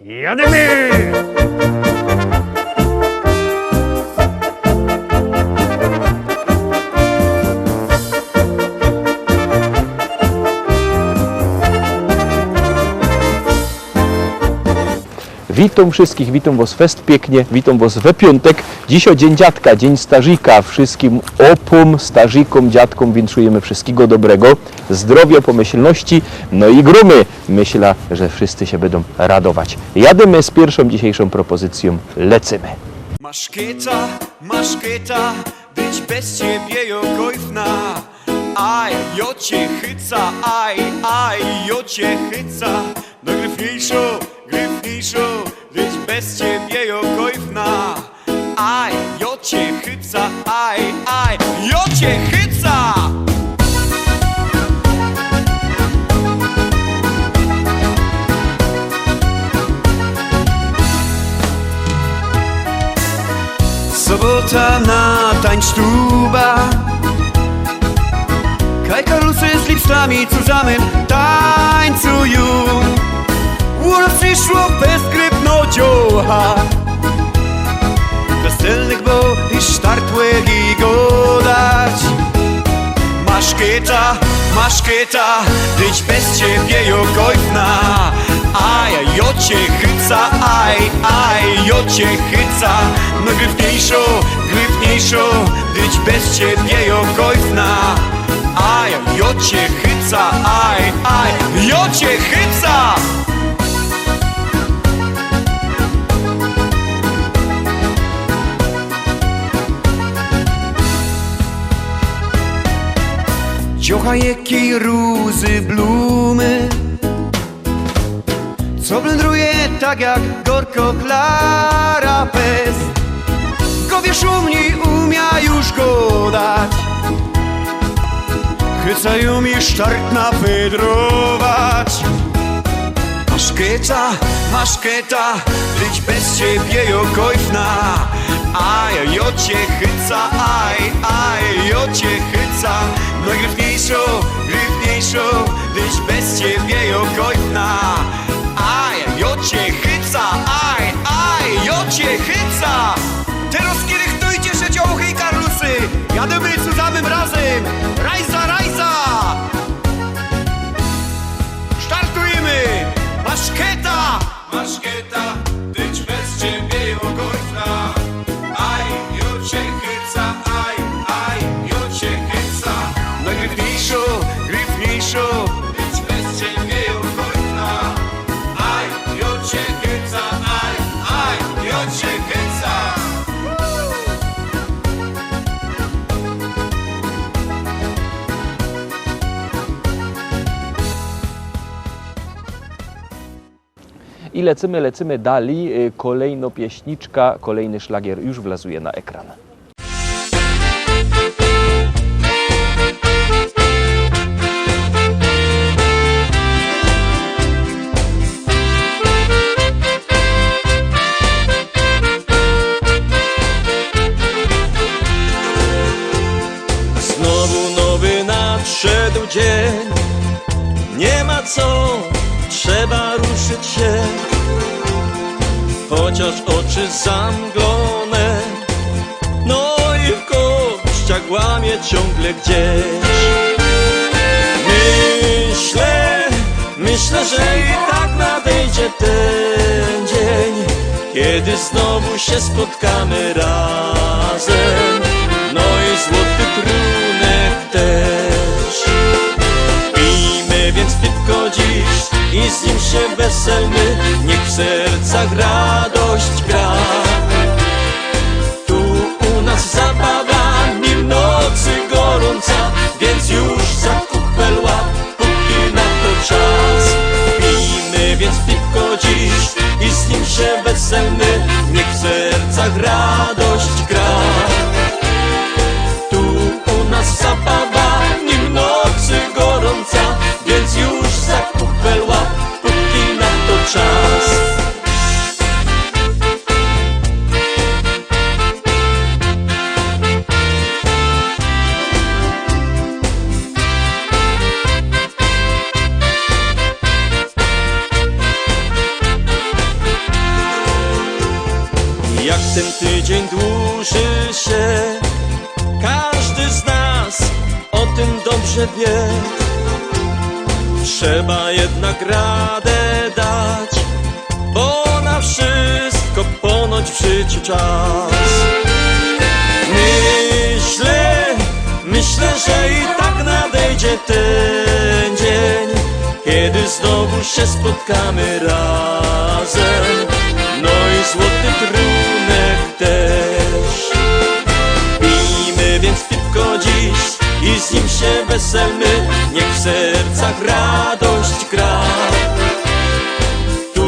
Jademy! Witam wszystkich, witam was fest pięknie, witam was we piątek. Dzisiaj dzień dziadka, dzień stażyka. Wszystkim opom, stażykom, dziadkom winszujemy wszystkiego dobrego, zdrowia, pomyślności, no i grumy. Myślę, że wszyscy się będą radować. Jademy z pierwszą dzisiejszą propozycją, lecimy. Maszkieta, być bez ciebie jokojfna. Aj, jo cię chyca, aj, jo cię chyca. No gryfniejszo, być bez ciebie jokojfna. Aj, jo cię chyca, aj, jo cię chyca. Sobota na tańsztuba. Kaj karusy z lipstami zusammen tańcują. Uro przyszło bezgrypnociocha. Weselnych bo i sztartłych i godać. Maszkieta, być bez ciebie jokojfna. Aj, jo cię chyca, aj, jo cię chyca. No gryfniejszo, być bez ciebie jokojfna. Aj, jo cię chyca, aj, jo cię chyca. Ciocha jakiej rózy blumy, co blędruje tak jak gorko klara pes. Go szumni umia już go dać. Chycają mi sztart napedrować. Maszkieta, być bez ciebie jokojfna. Aj, jo cię chyca, aj, jo cię chyca. No gryfniejszo, być bez ciebie jokojfna. Aj, jo cię chyca, aj, jo cię chyca. Teraz kierychtujcie się dziołchy i karlusy. Jademy zusammen razem. Rajza! Startujemy! Maszkieta, być bez ciebie jokojfna. Aj, jo cię chyca, aj, jo cię chyca. No gryfniejszo, być bez ciebie jokojfna. Aj, jo cię chyca, aj, jo cię chyca. I lecimy dalej. Kolejna pieśniczka, kolejny szlagier już wlazuje na ekran. Znowu nowy nadszedł dzień. Nie ma co, trzeba ruszyć się. Chociaż oczy zamglone, no i w kościach łamie ciągle gdzieś. Myślę, że i tak nadejdzie ten dzień, kiedy znowu się spotkamy razem. No i złoty trunek też. Pijmy więc piwko dziś i z nim się weselmy, niech w sercach radość gra. Tu u nas zabawa, nim nocy gorąca, więc już za kupel łap, póki na to czas. Pijmy więc piwko dziś i z nim się weselmy, niech w sercach radość gra. Tu u nas zabawa, nim nocy gorąca, więc już za kupel łap, póki na to czas. ten tydzień dłuży się. Każdy z nas o tym dobrze wie. Trzeba jednak radę dać, bo na wszystko ponoć w życiu czas. Myślę, że i tak nadejdzie ten dzień, kiedy znowu się spotkamy razem. No i złoty trunek też. Pijmy więc piwko dziś i z nim się weselmy, niech w sercach radość gra. Tu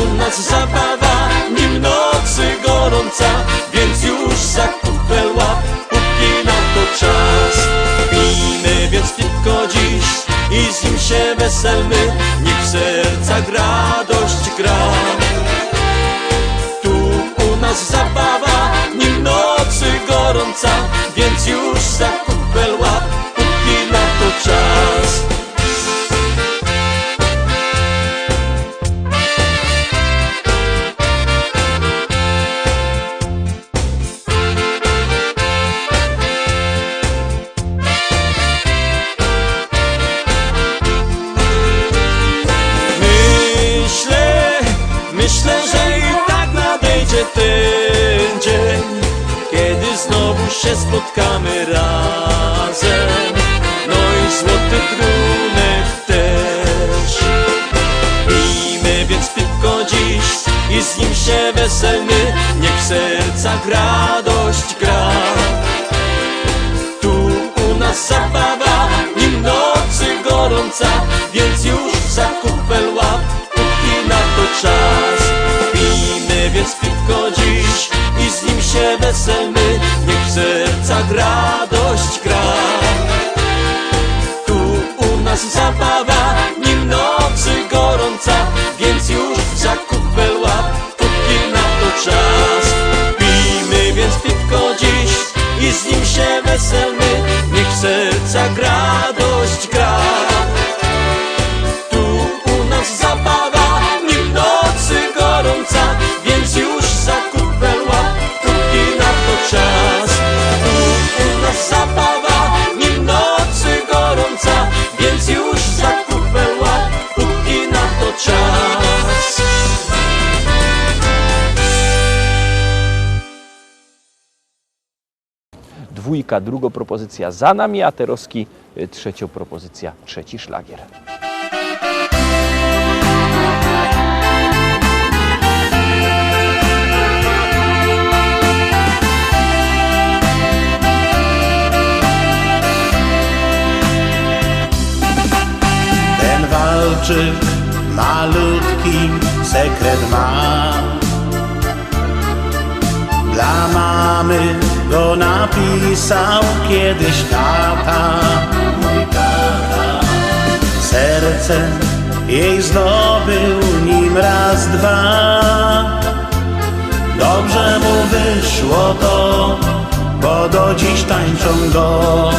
u nas zabawa, nim nocy gorąca, więc już za kupel łap, póki na to czas. Pijmy więc piwko dziś i z nim się weselmy, niech w sercach radość gra. Tu u nas zabawa, nim nocy gorąca, więc już za kupel łap, póki na to czas. Myślę, że i tak nadejdzie ten dzień, kiedy znowu się spotkamy razem. No i złoty trunek też. Pijmy więc piwko dziś i z nim się weselmy, niech w sercach radość gra. Tu u nas zabawa, nim nocy gorąca, więc już za kupel łap, póki na to czas. Pijmy więc piwko dziś i z nim się weselmy, niech w sercach radość gra. Tu u nas zabawa, nim nocy gorąca, więc już za kupel łap, póki na to czas. Pijmy więc piwko dziś i z nim się weselmy, niech w sercach radość gra. Tu u nas zabawa, nim nocy gorąca, więc już za kupel łap, póki na to czas. Tu u nas zabawa, nim nocy gorąca, więc już za kupel łap, póki na to czas. Dwójka, druga propozycja za nami, a Teroski trzecia propozycja, trzeci szlagier. Ten walczyk malutki sekret ma. Dla mamy go napisał kiedyś tata, mój tata. Serce jej zdobył nim raz, dwa. Dobrze mu wyszło to, bo do dziś tańczą go.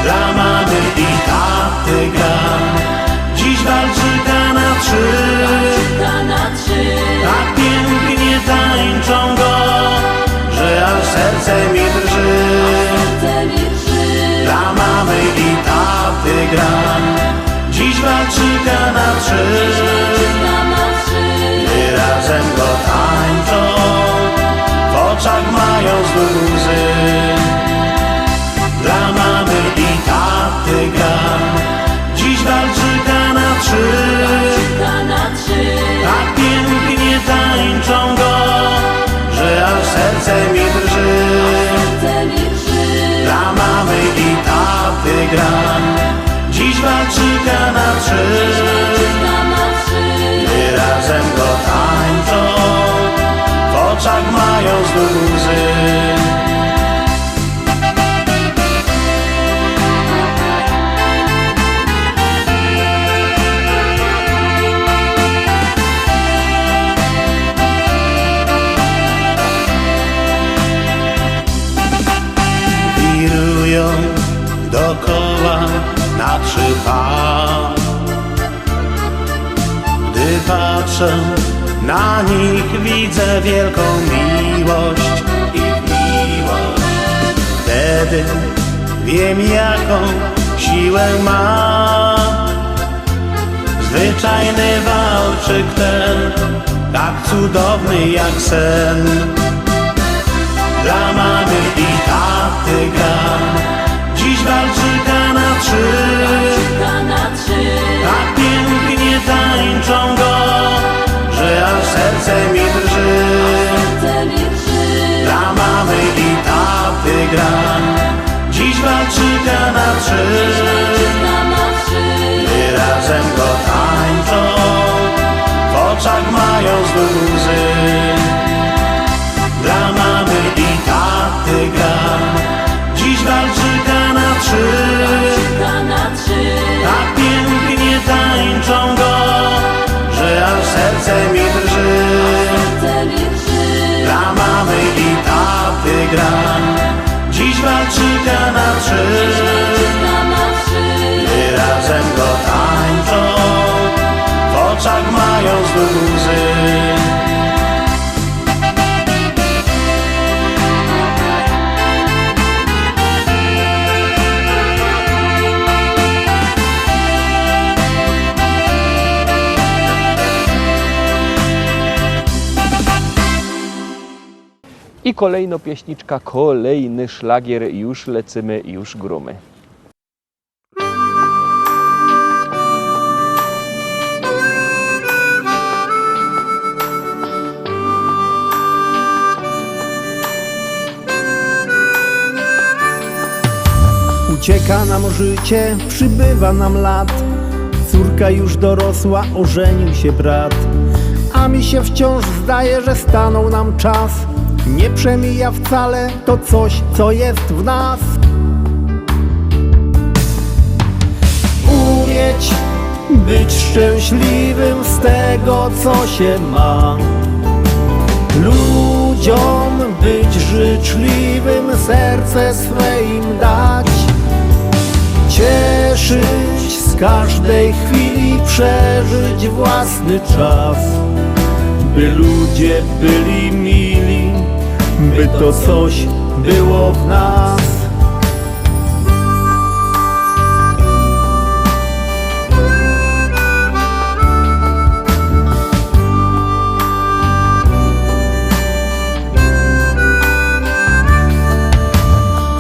Dla mamy i taty gra, dziś walczyka na trzy. Tak pięknie tańczą go, że aż serce mi drży. Dla mamy i taty gra, dziś walczyka na trzy. Gdy razem go tańczą, w oczach mają znów łzy. Dla mamy i taty gra, dziś walczyka na trzy. Tak pięknie tańczą go, że aż serce mi drży. Dla mamy i taty gra, dziś walczyka na trzy. Gdy razem go tańczą, w oczach mają znów łzy. Wirują dokoła na trzy pa. Gdy patrzę Na nich widzę wielką miłość, ich miłość. Wtedy wiem, jaką siłę ma zwyczajny walczyk ten, tak cudowny jak sen. Dla mamy i taty gra, dziś walczyka na trzy. Tak pięknie tańczą go, że aż serce mi drży. Dla mamy i taty gra, dziś walczyka na trzy. Gdy razem go tańczą, w oczach mają znów łzy. Dla mamy i taty gra, dziś walczyka na trzy. Tak pięknie tańczą go, że aż serce mi drży. Dla mamy i taty gra, dziś walczyka na trzy. Gdy razem go tańczą, w oczach mają znów łzy. I kolejno pieśniczka, kolejny szlagier, już lecimy, już grumy. Ucieka nam życie, przybywa nam lat. Córka już dorosła, ożenił się brat. A mi się wciąż zdaje, że stanął nam czas. Nie przemija wcale to coś, co jest w nas. Umieć być szczęśliwym z tego, co się ma. Ludziom być życzliwym, serce swe im dać. Cieszyć z każdej chwili, przeżyć własny czas. By ludzie byli mili, by to coś było w nas.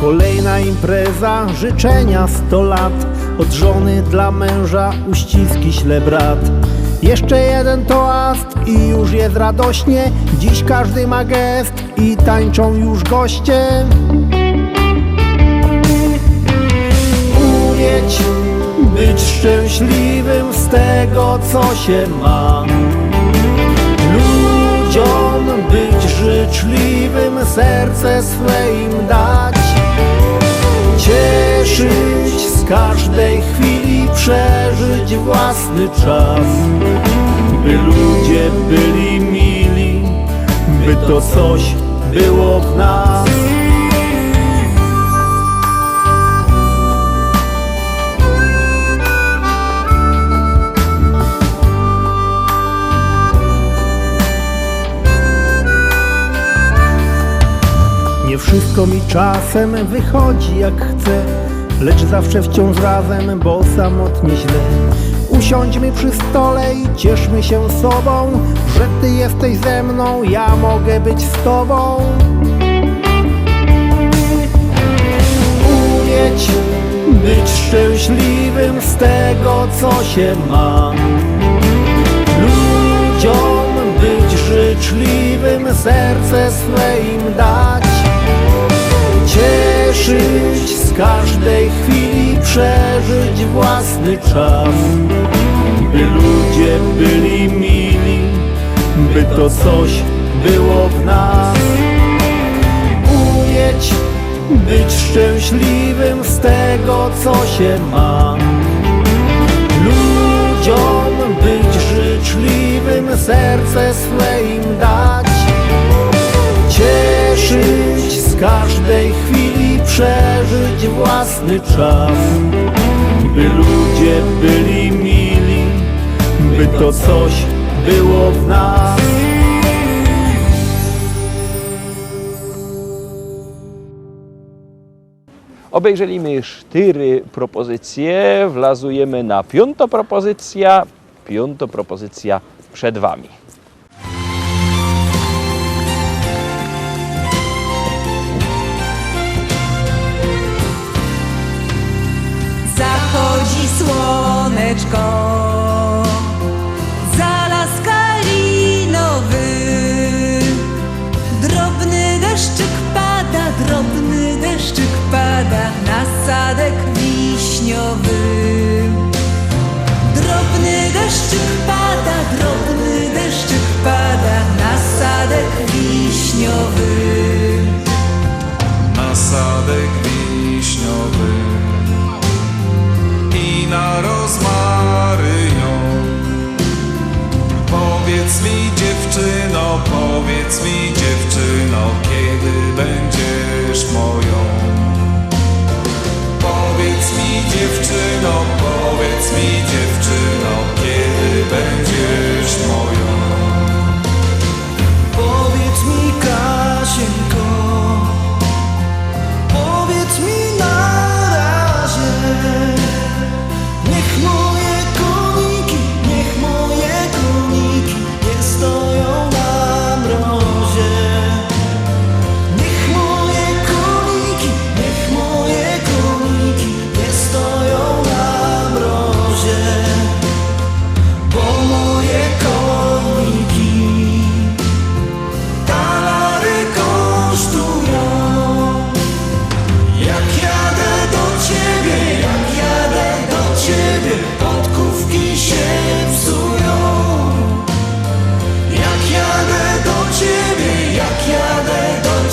Kolejna impreza, życzenia 100 lat. Od żony dla męża uściski śle brat. Jeszcze jeden toast i już jest radośnie. Dziś każdy ma gest i tańczą już goście. Umieć być szczęśliwym z tego, co się ma. Ludziom być życzliwym, serce swe im dać. Cieszyć z każdej chwili, przeżyć własny czas. By ludzie byli mili, by to coś było w nas. Nie wszystko mi czasem wychodzi jak chcę, lecz zawsze wciąż razem, bo samotnie źle. Usiądźmy przy stole i cieszmy się sobą, że ty jesteś ze mną, ja mogę być z tobą. Umieć być szczęśliwym z tego, co się ma. Ludziom być życzliwym, serce swe im dać. Cieszyć z każdej chwili, przeżyć własny czas. By ludzie byli mili, by to coś było w nas. Umieć być szczęśliwym z tego, co się ma. Ludziom być życzliwym, serce swe im dać. Cieszyć z każdej chwili, przeżyć własny czas. By ludzie byli mili, by to coś było w nas. Obejrzeliśmy 4 propozycje, wlazujemy na 5. propozycja. 5. propozycja przed Wami. Zachodzi słoneczko, za las kalinowy. Drobny deszczyk pada na sadek wiśniowy. Drobny deszczyk pada na sadek wiśniowy. Na sadek wiśniowy i na rozmarynią. Powiedz mi dziewczyno, kiedy będziesz moją. Powiedz mi dziewczyno, kiedy będziesz moją. Powiedz mi, Kasieńko, powiedz mi na razie. Niech moje koniki nie stoją na mrozie. Niech moje koniki nie stoją na mrozie. Bo moje koniki talary kosztują. Jak jadę do ciebie, podkówki się psują. Jak jadę do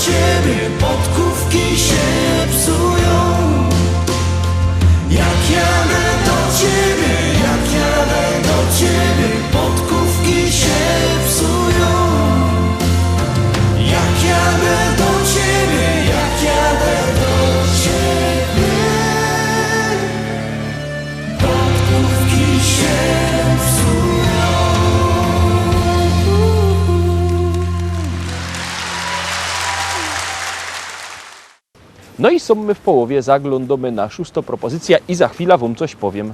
ciebie, podkówki się psują. Jak jadę do ciebie, podkówki się psują. Jak jadę do ciebie, podkówki się psują. No i są my w połowie, zaglądamy na 6. propozycję i za chwilę Wam coś powiem.